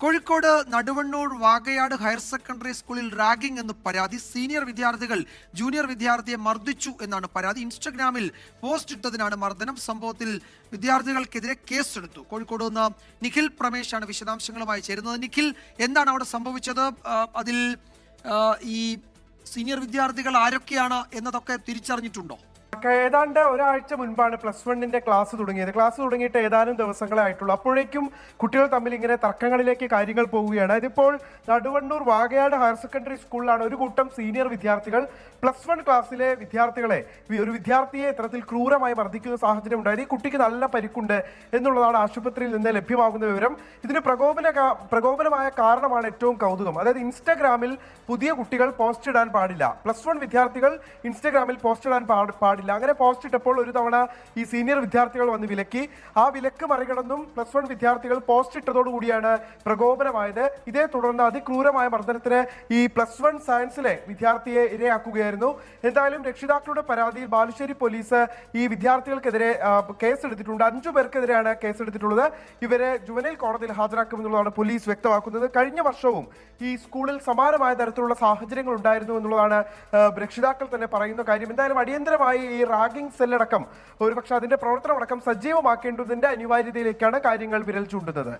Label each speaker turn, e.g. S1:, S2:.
S1: Kozhikode Naduvannur Vakayad higher secondary സ്കൂളിൽ ragging എന്ന് പരാതി. സീനിയർ വിദ്യാർത്ഥികൾ ജൂനിയർ വിദ്യാർത്ഥിയെ മർദ്ദിച്ചു എന്നാണ് പരാതി. ഇൻസ്റ്റഗ്രാമിൽ പോസ്റ്റ് ഇട്ടതിനാണ് മർദ്ദനം. സംഭവത്തിൽ വിദ്യാർത്ഥികൾക്കെതിരെ കേസെടുത്തു. കോഴിക്കോട് നിന്ന് നിഖിൽ പ്രമേശാണ് വിശദാംശങ്ങളുമായി ചേരുന്നത്. നിഖിൽ, എന്താണ് അവിടെ സംഭവിച്ചത്? അതിൽ ഈ സീനിയർ വിദ്യാർത്ഥികൾ ആരൊക്കെയാണ് എന്നതൊക്കെ തിരിച്ചറിഞ്ഞിട്ടുണ്ടോ?
S2: ഏതാണ്ട് ഒരാഴ്ച മുൻപാണ് +1 ക്ലാസ് തുടങ്ങിയത്. ക്ലാസ് തുടങ്ങിയിട്ട് ഏതാനും ദിവസങ്ങളെ ആയിട്ടുള്ളൂ. അപ്പോഴേക്കും കുട്ടികൾ തമ്മിൽ ഇങ്ങനെ തർക്കങ്ങളിലേക്ക് കാര്യങ്ങൾ പോവുകയാണ്. ഇതിപ്പോൾ നടുവണ്ണൂർ വാകയാട് ഹയർ സെക്കൻഡറി സ്കൂളിലാണ് ഒരു കൂട്ടം സീനിയർ വിദ്യാർത്ഥികൾ +1 ക്ലാസ്സിലെ ഒരു വിദ്യാർത്ഥിയെ ഇത്തരത്തിൽ ക്രൂരമായി മർദ്ദിക്കുന്ന സാഹചര്യം ഉണ്ടായത്. ഈ കുട്ടിക്ക് നല്ല പരിക്കുണ്ട് എന്നുള്ളതാണ് ആശുപത്രിയിൽ നിന്ന് ലഭ്യമാകുന്ന വിവരം. ഇതിന് പ്രകോപനമായ കാരണമാണ് ഏറ്റവും കൗതുകം. അതായത് ഇൻസ്റ്റഗ്രാമിൽ പുതിയ കുട്ടികൾ പോസ്റ്റ് ഇടാൻ പാടില്ല. +1 വിദ്യാർത്ഥികൾ ഇൻസ്റ്റഗ്രാമിൽ പോസ്റ്റ് ഇടാൻ പാടില്ല. അങ്ങനെ പോസ്റ്റ് ഇട്ടപ്പോൾ ഒരു തവണ ഈ സീനിയർ വിദ്യാർത്ഥികൾ വന്ന് വിലക്കി. ആ വിലക്ക് മറികടന്നും +1 വിദ്യാർത്ഥികൾ പോസ്റ്റ് ഇട്ടതോടുകൂടിയാണ് പ്രകോപനമായത്. ഇതേ തുടർന്ന് അതിക്രൂരമായ മർദ്ദനത്തിന് ഈ +1 സയൻസിലെ വിദ്യാർത്ഥിയെ ഇരയാക്കുകയായിരുന്നു. എന്തായാലും രക്ഷിതാക്കളുടെ പരാതിയിൽ ബാലുശ്ശേരി പോലീസ് ഈ വിദ്യാർത്ഥികൾക്കെതിരെ കേസെടുത്തിട്ടുണ്ട്. 5 പേർക്കെതിരെയാണ് കേസെടുത്തിട്ടുള്ളത്. ഇവരെ ജുവനൈൽ കോടതിയിൽ ഹാജരാക്കുമെന്നുള്ളതാണ് പോലീസ് വ്യക്തമാക്കുന്നത്. കഴിഞ്ഞ വർഷവും ഈ സ്കൂളിൽ സമാനമായ തരത്തിലുള്ള സാഹചര്യങ്ങൾ ഉണ്ടായിരുന്നു എന്നുള്ളതാണ് രക്ഷിതാക്കൾ തന്നെ പറയുന്ന കാര്യം. എന്തായാലും അടിയന്തരമായി ഈ റാഗിംഗ് സെല്ലടക്കം ഒരുപക്ഷെ അതിന്റെ പ്രവർത്തനം അടക്കം സജീവമാക്കേണ്ടതിന്റെ അനിവാര്യതയിലേക്കാണ് കാര്യങ്ങൾ വിരൽ ചൂണ്ടുന്നത്.